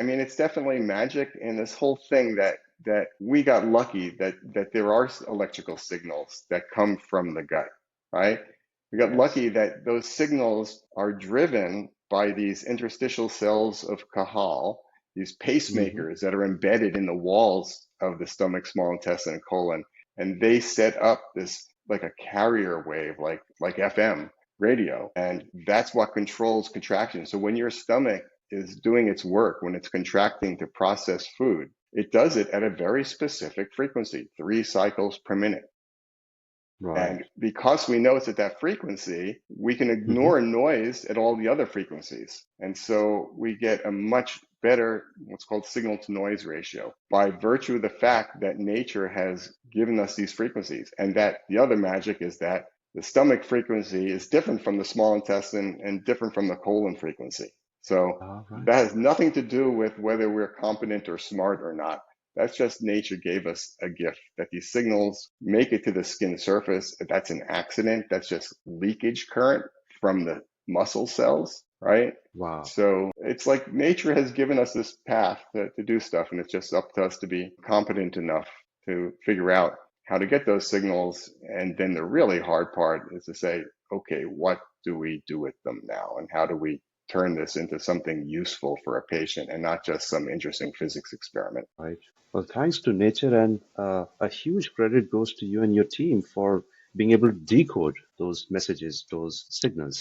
I mean, it's definitely magic in this whole thing that we got lucky that there are electrical signals that come from the gut, right? We got Yes. lucky that those signals are driven by these interstitial cells of Cajal, these Hmm. pacemakers that are embedded in the walls of the stomach, small intestine, and colon, and they set up this like a carrier wave, like FM radio, and that's what controls contraction. So when your stomach is doing its work, when it's contracting to process food, it does it at a very specific frequency, 3 cycles per minute. Right. And because we know it's at that frequency, we can Hmm. ignore noise at all the other frequencies. And so we get a much better, what's called signal to noise ratio, by virtue of the fact that nature has given us these frequencies. And that the other magic is that the stomach frequency is different from the small intestine and different from the colon frequency. So All right. that has nothing to do with whether we're competent or smart or not. That's just nature gave us a gift that these signals make it to the skin surface. That's an accident. That's just leakage current from the muscle cells, right? Wow. So it's like nature has given us this path to do stuff, and it's just up to us to be competent enough to figure out how to get those signals. And then the really hard part is to say, okay, what do we do with them now? And how do we turn this into something useful for a patient and not just some interesting physics experiment? Right. Well, thanks to nature, and a huge credit goes to you and your team for being able to decode those messages, those signals.